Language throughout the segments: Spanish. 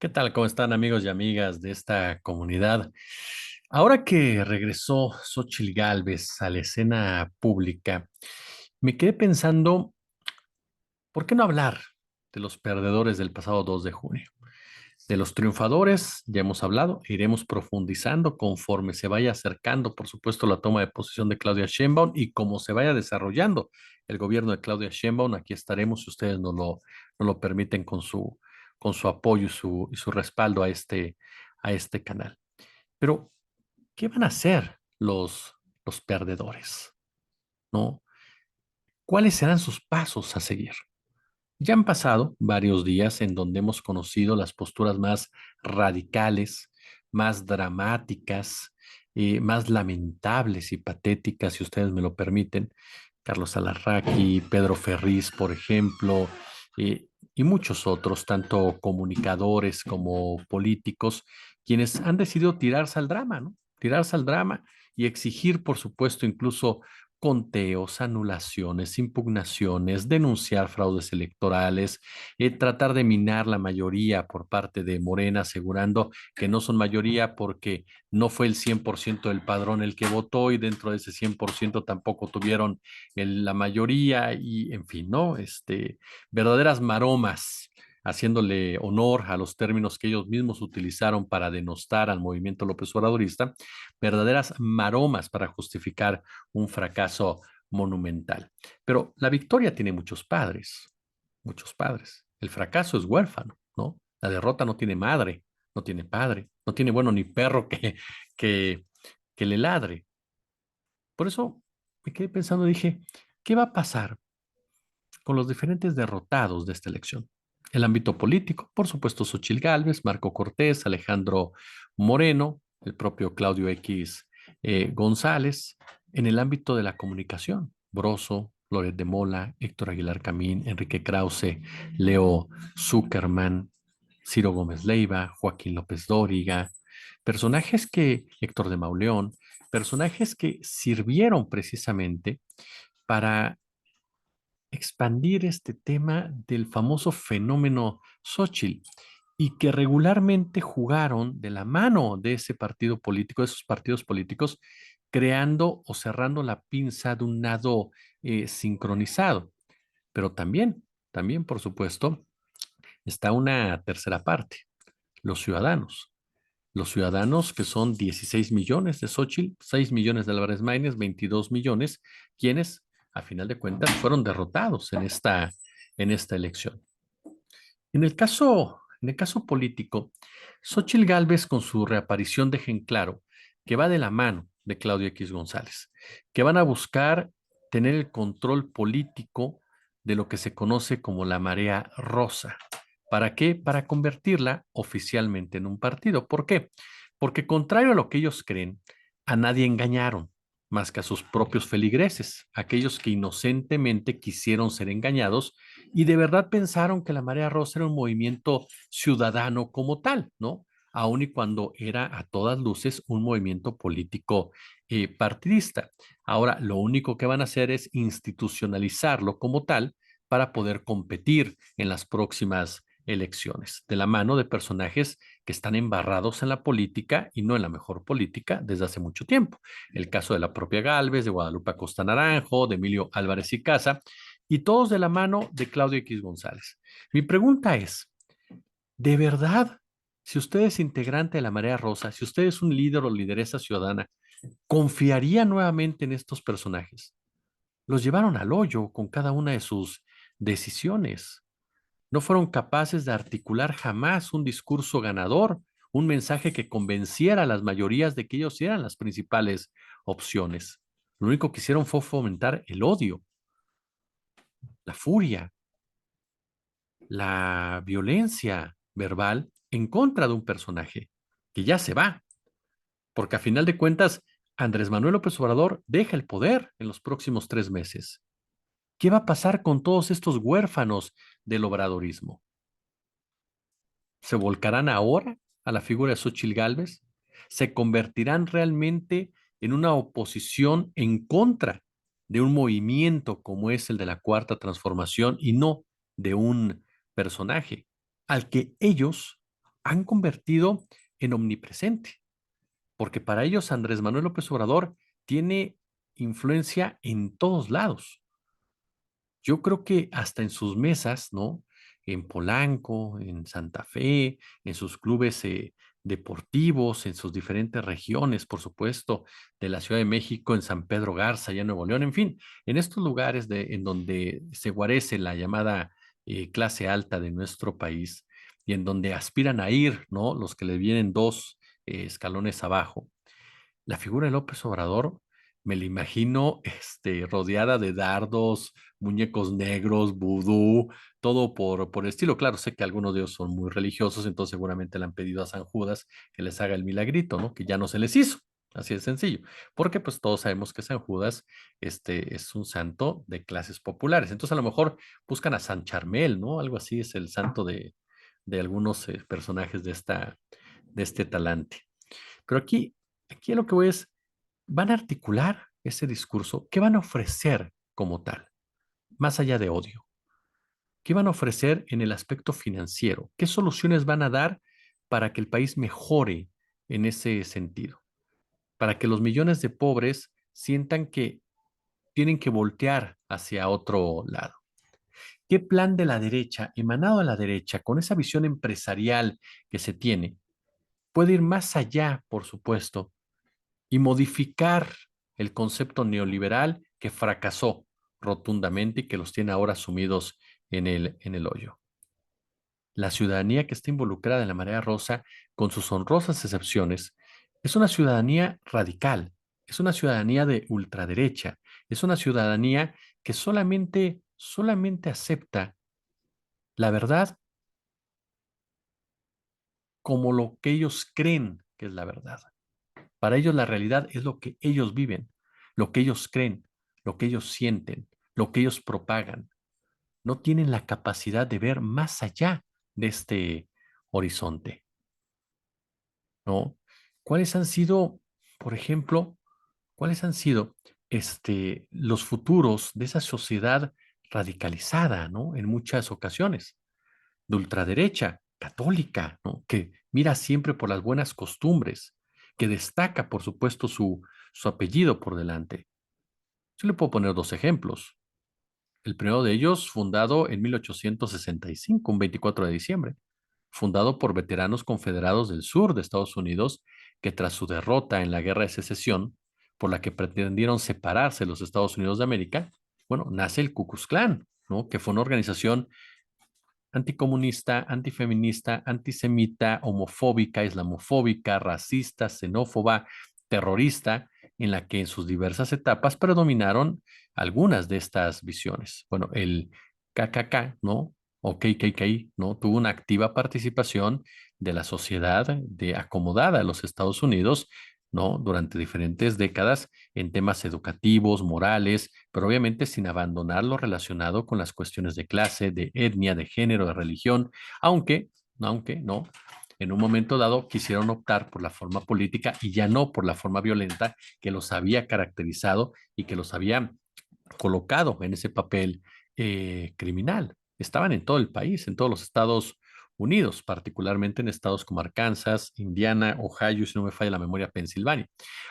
¿Qué tal? ¿Cómo están amigos y amigas de esta comunidad? Ahora que regresó Xóchitl Gálvez a la escena pública, me quedé pensando, ¿por qué no hablar de los perdedores del pasado 2 de junio? De los triunfadores ya hemos hablado, e iremos profundizando conforme se vaya acercando, por supuesto, la toma de posesión de Claudia Sheinbaum y cómo se vaya desarrollando el gobierno de Claudia Sheinbaum. Aquí estaremos si ustedes nos lo permiten con su apoyo y su respaldo a este canal. Pero, ¿qué van a hacer los perdedores? ¿No? ¿Cuáles serán sus pasos a seguir? Ya han pasado varios días en donde hemos conocido las posturas más radicales, más dramáticas, más lamentables y patéticas, si ustedes me lo permiten. Carlos Alarraqui, Pedro Ferriz, por ejemplo, y muchos otros, tanto comunicadores como políticos, quienes han decidido tirarse al drama, ¿no? Tirarse al drama y exigir, por supuesto, incluso conteos, anulaciones, impugnaciones, denunciar fraudes electorales, tratar de minar la mayoría por parte de Morena, asegurando que no son mayoría porque no fue el 100% del padrón el que votó y dentro de ese 100% tampoco tuvieron la mayoría y, en fin, ¿no? Verdaderas maromas haciéndole honor a los términos que ellos mismos utilizaron para denostar al movimiento López Obradorista, verdaderas maromas para justificar un fracaso monumental. Pero la victoria tiene muchos padres, muchos padres. El fracaso es huérfano, ¿no? La derrota no tiene madre, no tiene padre, no tiene, bueno, ni perro que, que le ladre. Por eso me quedé pensando, dije, ¿qué va a pasar con los diferentes derrotados de esta elección? El ámbito político, por supuesto, Xochitl Gálvez, Marco Cortés, Alejandro Moreno, el propio Claudio X González. En el ámbito de la comunicación, Broso, Loret de Mola, Héctor Aguilar Camín, Enrique Krause, Leo Zuckerman, Ciro Gómez Leiva, Joaquín López Dóriga, personajes que, Héctor de Mauleón, personajes que sirvieron precisamente para expandir este tema del famoso fenómeno Xochitl y que regularmente jugaron de la mano de ese partido político, de esos partidos políticos, creando o cerrando la pinza de un nado sincronizado. Pero también, por supuesto, está una tercera parte, los ciudadanos. Los ciudadanos que son 16 millones de Xochitl, 6 millones de Álvarez Maínez, 22 millones, quienes a final de cuentas fueron derrotados en esta elección. En el caso político, Xochitl Gálvez con su reaparición deja en claro que va de la mano de Claudio X González, que van a buscar tener el control político de lo que se conoce como la marea rosa. ¿Para qué? Para convertirla oficialmente en un partido. ¿Por qué? Porque contrario a lo que ellos creen, a nadie engañaron más que a sus propios feligreses, aquellos que inocentemente quisieron ser engañados y de verdad pensaron que la Marea Rosa era un movimiento ciudadano como tal, ¿no? Aun y cuando era a todas luces un movimiento político partidista. Ahora, lo único que van a hacer es institucionalizarlo como tal para poder competir en las próximas elecciones, de la mano de personajes que están embarrados en la política y no en la mejor política desde hace mucho tiempo. El caso de la propia Gálvez, de Guadalupe Acosta Naranjo, de Emilio Álvarez y Casa, y todos de la mano de Claudio X González. Mi pregunta es, ¿de verdad, si usted es integrante de la Marea Rosa, si usted es un líder o lideresa ciudadana, confiaría nuevamente en estos personajes? Los llevaron al hoyo con cada una de sus decisiones. No fueron capaces de articular jamás un discurso ganador, un mensaje que convenciera a las mayorías de que ellos eran las principales opciones. Lo único que hicieron fue fomentar el odio, la furia, la violencia verbal en contra de un personaje que ya se va, porque a final de cuentas Andrés Manuel López Obrador deja el poder en los próximos 3 meses. ¿Qué va a pasar con todos estos huérfanos del obradorismo? ¿Se volcarán ahora a la figura de Xochitl Gálvez? ¿Se convertirán realmente en una oposición en contra de un movimiento como es el de la Cuarta Transformación y no de un personaje al que ellos han convertido en omnipresente, porque para ellos Andrés Manuel López Obrador tiene influencia en todos lados. Yo creo que hasta en sus mesas, ¿no? En Polanco, en Santa Fe, en sus clubes deportivos, en sus diferentes regiones, por supuesto, de la Ciudad de México, en San Pedro Garza, allá en Nuevo León, en fin, en estos lugares en donde se guarece la llamada clase alta de nuestro país y en donde aspiran a ir, ¿no? Los que le vienen dos escalones abajo. La figura de López Obrador me la imagino rodeada de dardos, muñecos negros, vudú, todo por el estilo. Claro, sé que algunos de ellos son muy religiosos, entonces seguramente le han pedido a San Judas que les haga el milagrito, ¿no? Que ya no se les hizo. Así de sencillo. Porque pues todos sabemos que San Judas es un santo de clases populares. Entonces a lo mejor buscan a San Charmel, ¿no? Algo así es el santo de algunos personajes de este talante. Pero aquí lo que voy es, van a articular ese discurso, ¿qué van a ofrecer como tal, más allá de odio? ¿Qué van a ofrecer en el aspecto financiero? ¿Qué soluciones van a dar para que el país mejore en ese sentido? Para que los millones de pobres sientan que tienen que voltear hacia otro lado. ¿Qué plan de la derecha, emanado a la derecha, con esa visión empresarial que se tiene, puede ir más allá, por supuesto, y modificar el concepto neoliberal que fracasó rotundamente y que los tiene ahora sumidos en el hoyo? La ciudadanía que está involucrada en la marea rosa, con sus honrosas excepciones, es una ciudadanía radical, es una ciudadanía de ultraderecha, es una ciudadanía que solamente acepta la verdad como lo que ellos creen que es la verdad. Para ellos la realidad es lo que ellos viven, lo que ellos creen, lo que ellos sienten, lo que ellos propagan. No tienen la capacidad de ver más allá de este horizonte, ¿no? ¿Cuáles han sido, por ejemplo, cuáles han sido los futuros de esa sociedad radicalizada, ¿no? En muchas ocasiones, de ultraderecha, católica, ¿no? Que mira siempre por las buenas costumbres, que destaca, por supuesto, su apellido por delante. Yo le puedo poner dos ejemplos. El primero de ellos, fundado en 1865, un 24 de diciembre, fundado por veteranos confederados del sur de Estados Unidos, que tras su derrota en la Guerra de Secesión, por la que pretendieron separarse los Estados Unidos de América, bueno, nace el Ku Klux Klan, ¿no? Que fue una organización anticomunista, antifeminista, antisemita, homofóbica, islamofóbica, racista, xenófoba, terrorista, en la que en sus diversas etapas predominaron algunas de estas visiones. Bueno, el KKK, ¿no? O KKK, ¿no? Tuvo una activa participación de la sociedad de acomodada de los Estados Unidos, ¿no? Durante diferentes décadas en temas educativos, morales, pero obviamente sin abandonar lo relacionado con las cuestiones de clase, de etnia, de género, de religión, aunque no, en un momento dado quisieron optar por la forma política y ya no por la forma violenta que los había caracterizado y que los había colocado en ese papel criminal. Estaban en todo el país, en todos los Estados Unidos, particularmente en estados como Arkansas, Indiana, Ohio, si no me falla la memoria, Pensilvania.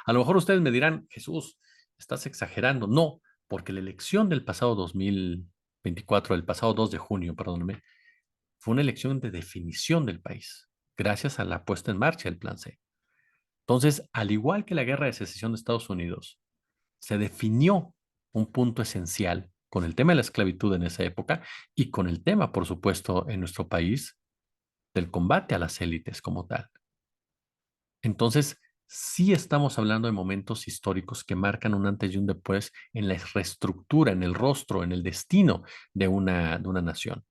A lo mejor ustedes me dirán, Jesús, estás exagerando. No, porque la elección del pasado 2024, el pasado 2 de junio, perdóname, fue una elección de definición del país, gracias a la puesta en marcha del Plan C. Entonces, al igual que la guerra de secesión de Estados Unidos, se definió un punto esencial con el tema de la esclavitud en esa época y con el tema, por supuesto, en nuestro país, del combate a las élites como tal. Entonces, sí estamos hablando de momentos históricos que marcan un antes y un después en la reestructura, en el rostro, en el destino de una nación.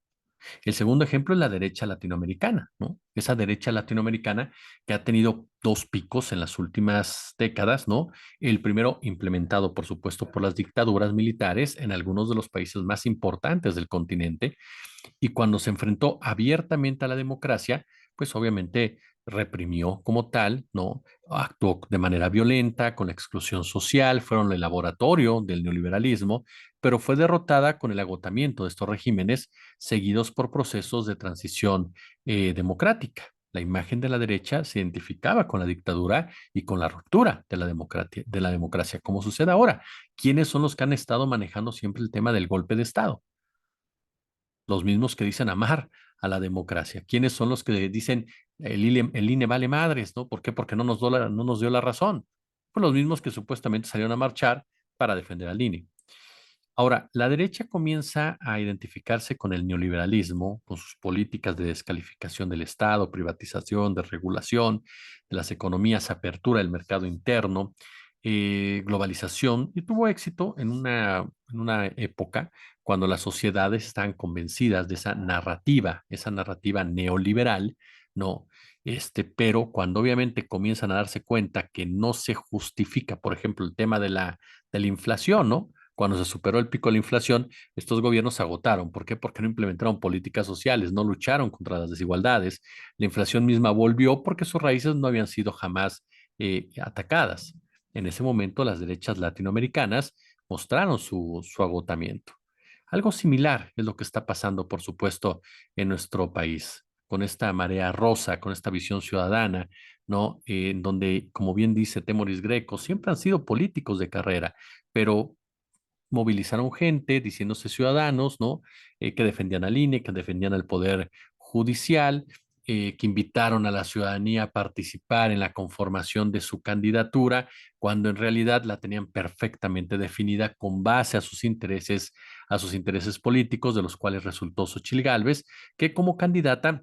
El segundo ejemplo es la derecha latinoamericana, ¿no? Esa derecha latinoamericana que ha tenido dos picos en las últimas décadas, ¿no? El primero implementado, por supuesto, por las dictaduras militares en algunos de los países más importantes del continente, y cuando se enfrentó abiertamente a la democracia, pues obviamente reprimió como tal, ¿no? Actuó de manera violenta, con la exclusión social, fueron el laboratorio del neoliberalismo, pero fue derrotada con el agotamiento de estos regímenes, seguidos por procesos de transición democrática. La imagen de la derecha se identificaba con la dictadura y con la ruptura de la democracia, como sucede ahora. ¿Quiénes son los que han estado manejando siempre el tema del golpe de Estado? Los mismos que dicen amar a la democracia. ¿Quiénes son los que dicen el INE vale madres, ¿no? ¿Por qué? Porque no nos dio la razón. Pues los mismos que supuestamente salieron a marchar para defender al INE. Ahora, la derecha comienza a identificarse con el neoliberalismo, con sus políticas de descalificación del Estado, privatización, desregulación de las economías, apertura del mercado interno, globalización, y tuvo éxito en una época cuando las sociedades estaban convencidas de esa narrativa neoliberal, ¿no? Pero cuando obviamente comienzan a darse cuenta que no se justifica, por ejemplo, el tema de la inflación, ¿no? Cuando se superó el pico de la inflación, estos gobiernos se agotaron. ¿Por qué? Porque no implementaron políticas sociales, no lucharon contra las desigualdades. La inflación misma volvió porque sus raíces no habían sido jamás atacadas. En ese momento, las derechas latinoamericanas mostraron su agotamiento. Algo similar es lo que está pasando, por supuesto, en nuestro país, con esta marea rosa, con esta visión ciudadana, ¿no? En donde, como bien dice Temoris Greco, siempre han sido políticos de carrera, pero movilizaron gente diciéndose ciudadanos, ¿no? Que defendían al INE, que defendían al Poder Judicial, que invitaron a la ciudadanía a participar en la conformación de su candidatura, cuando en realidad la tenían perfectamente definida con base a sus intereses políticos, de los cuales resultó Xochitl Gálvez, que como candidata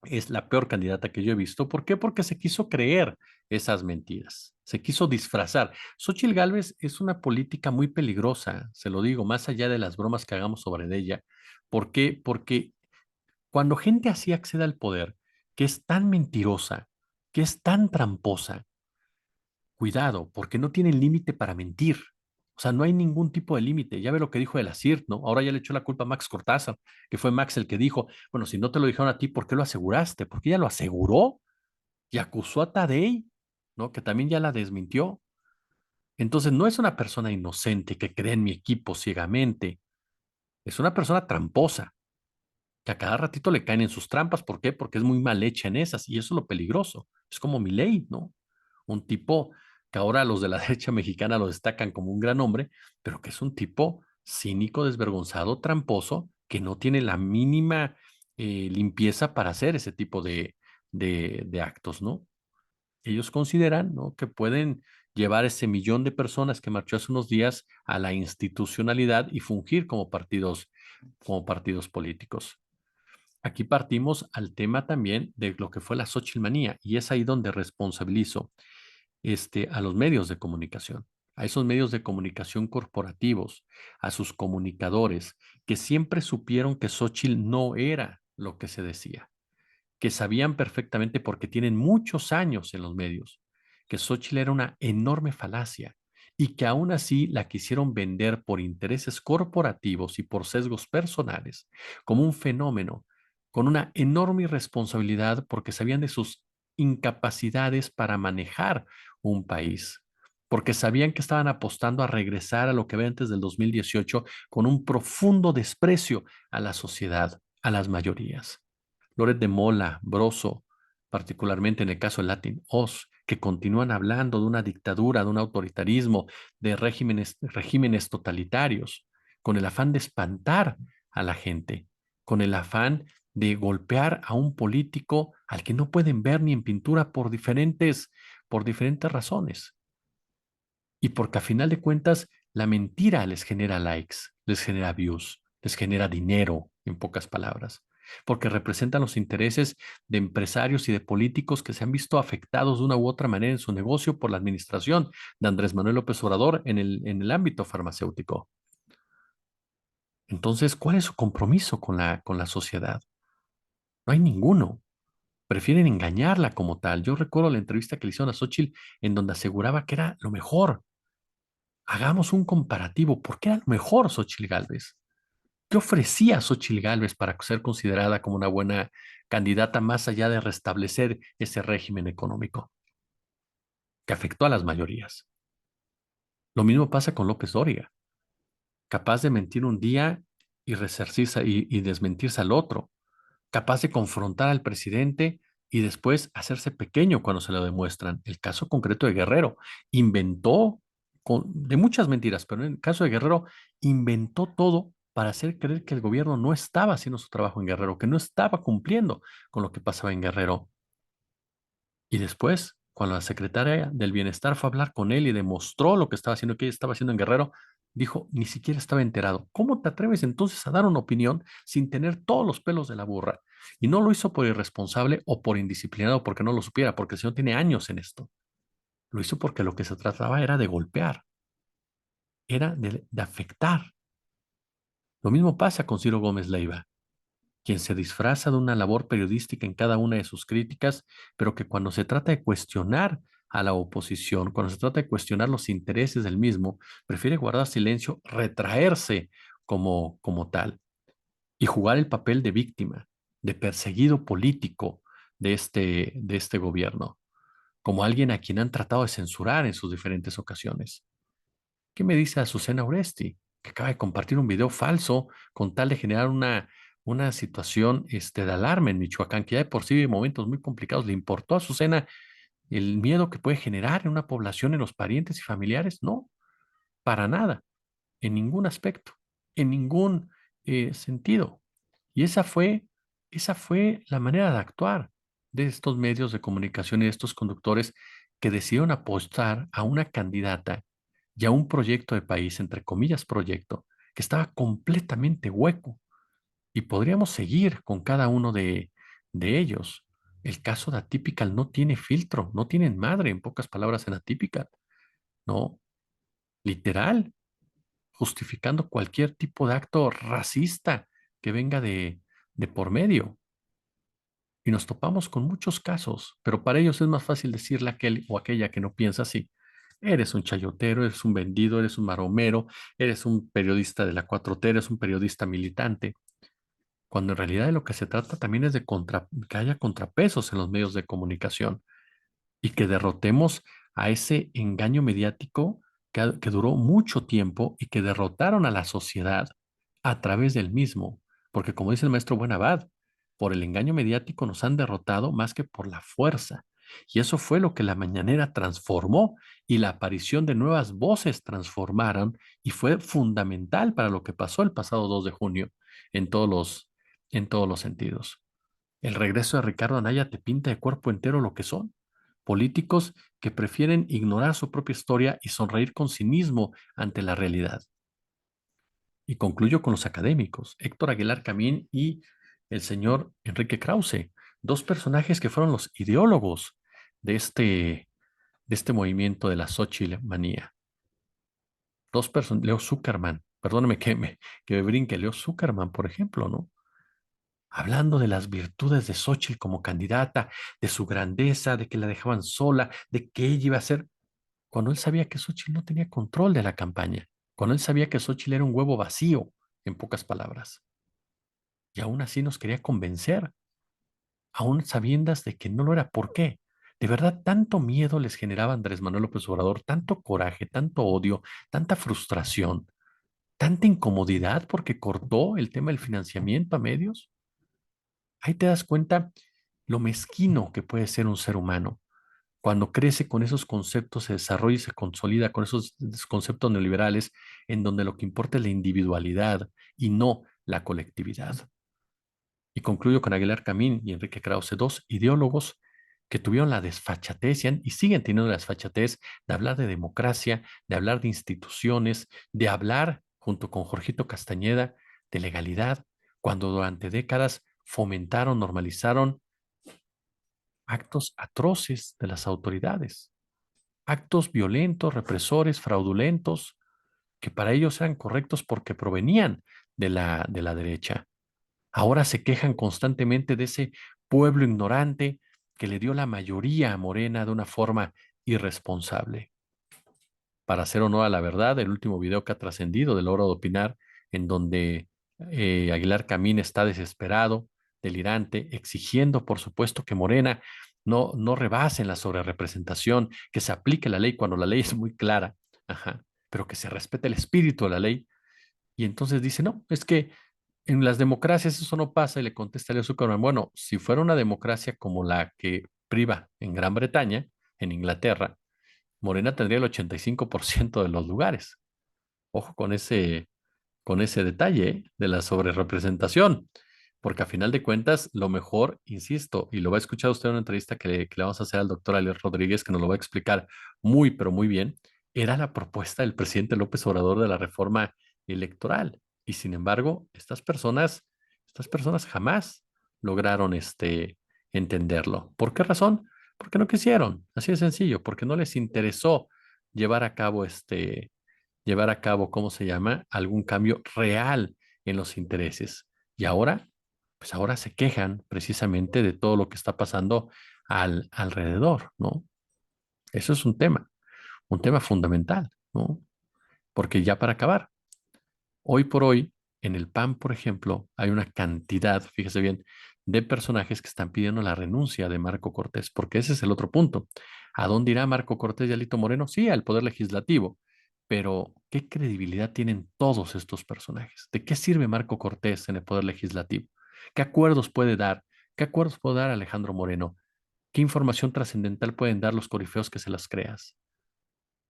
es la peor candidata que yo he visto. ¿Por qué? Porque se quiso creer esas mentiras, se quiso disfrazar. Xochitl Gálvez es una política muy peligrosa, se lo digo, más allá de las bromas que hagamos sobre ella. ¿Por qué? Porque cuando gente así accede al poder, que es tan mentirosa, que es tan tramposa, cuidado, porque no tienen límite para mentir. O sea, no hay ningún tipo de límite. Ya ve lo que dijo de la CIRT, ¿no? Ahora ya le echó la culpa a Max Cortázar, que fue Max el que dijo, bueno, si no te lo dijeron a ti, ¿por qué lo aseguraste? Porque ella lo aseguró y acusó a Tadei, ¿no? Que también ya la desmintió. Entonces, no es una persona inocente que cree en mi equipo ciegamente. Es una persona tramposa, que a cada ratito le caen en sus trampas. ¿Por qué? Porque es muy mal hecha en esas. Y eso es lo peligroso. Es como Milei, ¿no? Un tipo que ahora los de la derecha mexicana lo destacan como un gran hombre, pero que es un tipo cínico, desvergonzado, tramposo, que no tiene la mínima limpieza para hacer ese tipo de actos, ¿no? Ellos consideran, ¿no?, que pueden llevar ese millón de personas que marchó hace unos días a la institucionalidad y fungir como partidos políticos. Aquí partimos al tema también de lo que fue la Xochitl y es ahí donde responsabilizo a los medios de comunicación, a esos medios de comunicación corporativos, a sus comunicadores, que siempre supieron que Xochitl no era lo que se decía, que sabían perfectamente porque tienen muchos años en los medios, que Xochitl era una enorme falacia y que aún así la quisieron vender por intereses corporativos y por sesgos personales como un fenómeno con una enorme irresponsabilidad porque sabían de sus incapacidades para manejar un país, porque sabían que estaban apostando a regresar a lo que ve antes del 2018 con un profundo desprecio a la sociedad, a las mayorías. Loret de Mola, Broso, particularmente en el caso de Latin Oz, que continúan hablando de una dictadura, de un autoritarismo, de regímenes totalitarios, con el afán de espantar a la gente, con el afán de golpear a un político al que no pueden ver ni en pintura por diferentes razones. Y porque a final de cuentas la mentira les genera likes, les genera views, les genera dinero, en pocas palabras, porque representan los intereses de empresarios y de políticos que se han visto afectados de una u otra manera en su negocio por la administración de Andrés Manuel López Obrador en el ámbito farmacéutico. Entonces, ¿cuál es su compromiso con la sociedad? No hay ninguno. Prefieren engañarla como tal. Yo recuerdo la entrevista que le hicieron a Xochitl en donde aseguraba que era lo mejor. Hagamos un comparativo. ¿Por qué era lo mejor Xochitl Gálvez? ¿Qué ofrecía Xochitl Gálvez para ser considerada como una buena candidata más allá de restablecer ese régimen económico que afectó a las mayorías? Lo mismo pasa con López Dóriga, capaz de mentir un día y resarcirse y desmentirse al otro, capaz de confrontar al presidente y después hacerse pequeño cuando se lo demuestran. El caso concreto de Guerrero inventó de muchas mentiras, pero en el caso de Guerrero inventó todo para hacer creer que el gobierno no estaba haciendo su trabajo en Guerrero, que no estaba cumpliendo con lo que pasaba en Guerrero. Y después, cuando la secretaria del Bienestar fue a hablar con él y demostró lo que estaba haciendo, que ella estaba haciendo en Guerrero, dijo, ni siquiera estaba enterado. ¿Cómo te atreves entonces a dar una opinión sin tener todos los pelos de la burra? Y no lo hizo por irresponsable o por indisciplinado porque no lo supiera, porque el señor tiene años en esto. Lo hizo porque lo que se trataba era de golpear, era de afectar. Lo mismo pasa con Ciro Gómez Leiva, quien se disfraza de una labor periodística en cada una de sus críticas, pero que cuando se trata de cuestionar a la oposición, cuando se trata de cuestionar los intereses del mismo, prefiere guardar silencio, retraerse como tal y jugar el papel de víctima, de perseguido político de este gobierno, como alguien a quien han tratado de censurar en sus diferentes ocasiones. ¿Qué me dice Azucena Oresti, que acaba de compartir un video falso con tal de generar una situación de alarma en Michoacán, que ya de por sí en momentos muy complicados le importó a Azucena el miedo que puede generar en una población, en los parientes y familiares? No, para nada, en ningún aspecto, en ningún sentido. Y esa fue la manera de actuar de estos medios de comunicación y de estos conductores que decidieron apostar a una candidata y a un proyecto de país, entre comillas, proyecto, que estaba completamente hueco. Y podríamos seguir con cada uno de ellos. El caso de Atypical no tiene filtro, no tienen madre, en pocas palabras, en Atypical, ¿no? Literal, justificando cualquier tipo de acto racista que venga de por medio. Y nos topamos con muchos casos, pero para ellos es más fácil decirle a aquel o aquella que no piensa así. Eres un chayotero, eres un vendido, eres un maromero, eres un periodista de la 4T, eres un periodista militante, cuando en realidad de lo que se trata también es de que haya contrapesos en los medios de comunicación y que derrotemos a ese engaño mediático que duró mucho tiempo y que derrotaron a la sociedad a través del mismo. Porque como dice el maestro Buenabad, por el engaño mediático nos han derrotado más que por la fuerza. Y eso fue lo que la mañanera transformó y la aparición de nuevas voces transformaron y fue fundamental para lo que pasó el pasado 2 de junio en todos los sentidos. El regreso de Ricardo Anaya te pinta de cuerpo entero lo que son políticos que prefieren ignorar su propia historia y sonreír con cinismo ante la realidad. Y concluyo con los académicos, Héctor Aguilar Camín y el señor Enrique Krause, dos personajes que fueron los ideólogos de este movimiento de la Xochitl manía. Dos personas, Leo Zuckerman, perdóneme que me brinque, Leo Zuckerman, por ejemplo, ¿no? Hablando de las virtudes de Xochitl como candidata, de su grandeza, de que la dejaban sola, de que ella iba a ser, cuando él sabía que Xochitl no tenía control de la campaña, cuando él sabía que Xochitl era un huevo vacío, en pocas palabras, y aún así nos quería convencer, aún sabiendas de que no lo era. ¿Por qué? De verdad, tanto miedo les generaba Andrés Manuel López Obrador, tanto coraje, tanto odio, tanta frustración, tanta incomodidad porque cortó el tema del financiamiento a medios. Ahí te das cuenta lo mezquino que puede ser un ser humano cuando crece con esos conceptos, se desarrolla y se consolida con esos conceptos neoliberales en donde lo que importa es la individualidad y no la colectividad. Y concluyo con Aguilar Camín y Enrique Krause, dos ideólogos que tuvieron la desfachatez y siguen teniendo la desfachatez de hablar de democracia, de hablar de instituciones, de hablar, junto con Jorgito Castañeda, de legalidad, cuando durante décadas fomentaron, normalizaron actos atroces de las autoridades, actos violentos, represores, fraudulentos, que para ellos eran correctos porque provenían de la derecha. Ahora se quejan constantemente de ese pueblo ignorante que le dio la mayoría a Morena de una forma irresponsable. Para hacer honor a la verdad, el último video que ha trascendido de la hora de opinar, en donde Aguilar Camín está desesperado, delirante, exigiendo, por supuesto, que Morena no rebase en la sobrerepresentación, que se aplique la ley cuando la ley es muy clara, ajá, pero que se respete el espíritu de la ley. Y entonces dice, no, es que en las democracias eso no pasa y le contesta Leo Zuckerman, bueno, si fuera una democracia como la que priva en Gran Bretaña, en Inglaterra, Morena tendría el 85% de los lugares. Ojo con ese detalle, de la sobrerepresentación, porque a final de cuentas, lo mejor, insisto, y lo va a escuchar usted en una entrevista que le vamos a hacer al doctor Alex Rodríguez, que nos lo va a explicar muy, pero muy bien, era la propuesta del presidente López Obrador de la reforma electoral. Y sin embargo, estas personas jamás lograron entenderlo. ¿Por qué razón? Porque no quisieron, así de sencillo, porque no les interesó llevar a cabo llevar a cabo, ¿cómo se llama? Algún cambio real en los intereses. Y ahora, pues ahora se quejan precisamente de todo lo que está pasando alrededor, ¿no? Eso es un tema fundamental, ¿no? Porque ya para acabar, hoy por hoy, en el PAN, por ejemplo, hay una cantidad, fíjese bien, de personajes que están pidiendo la renuncia de Marco Cortés, porque ese es el otro punto. ¿A dónde irá Marco Cortés y Alito Moreno? Sí, al Poder Legislativo, pero ¿qué credibilidad tienen todos estos personajes? ¿De qué sirve Marco Cortés en el Poder Legislativo? ¿Qué acuerdos puede dar? ¿Qué acuerdos puede dar Alejandro Moreno? ¿Qué información trascendental pueden dar los corifeos que se las creas?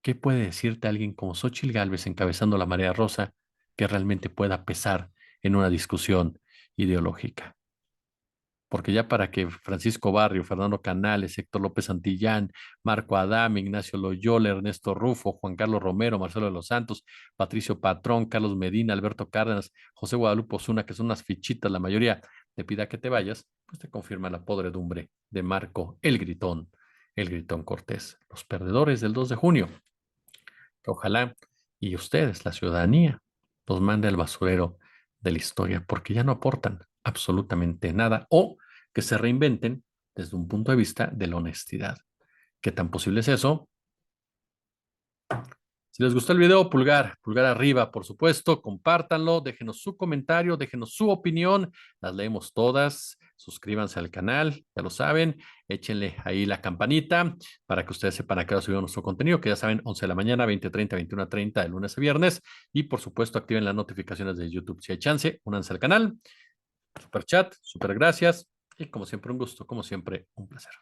¿Qué puede decirte alguien como Xóchitl Gálvez encabezando la Marea Rosa que realmente pueda pesar en una discusión ideológica? Porque ya para que Francisco Barrio, Fernando Canales, Héctor López Santillán, Marco Adame, Ignacio Loyola, Ernesto Rufo, Juan Carlos Romero, Marcelo de los Santos, Patricio Patrón, Carlos Medina, Alberto Cárdenas, José Guadalupe Osuna, que son unas fichitas, la mayoría te pida que te vayas, pues te confirma la podredumbre de Marco el Gritón Cortés, los perdedores del 2 de junio. Ojalá y ustedes, la ciudadanía, los mande al basurero de la historia porque ya no aportan absolutamente nada o que se reinventen desde un punto de vista de la honestidad. ¿Qué tan posible es eso? Si les gustó el video, pulgar arriba, por supuesto, compártanlo, déjenos su comentario, déjenos su opinión, las leemos todas, suscríbanse al canal, ya lo saben, échenle ahí la campanita para que ustedes sepan a qué hora subimos nuestro contenido, que ya saben, 11 de la mañana, 20:30, 21:30, de lunes a viernes, y por supuesto activen las notificaciones de YouTube si hay chance, únanse al canal, super chat, super gracias, y como siempre un gusto, como siempre un placer.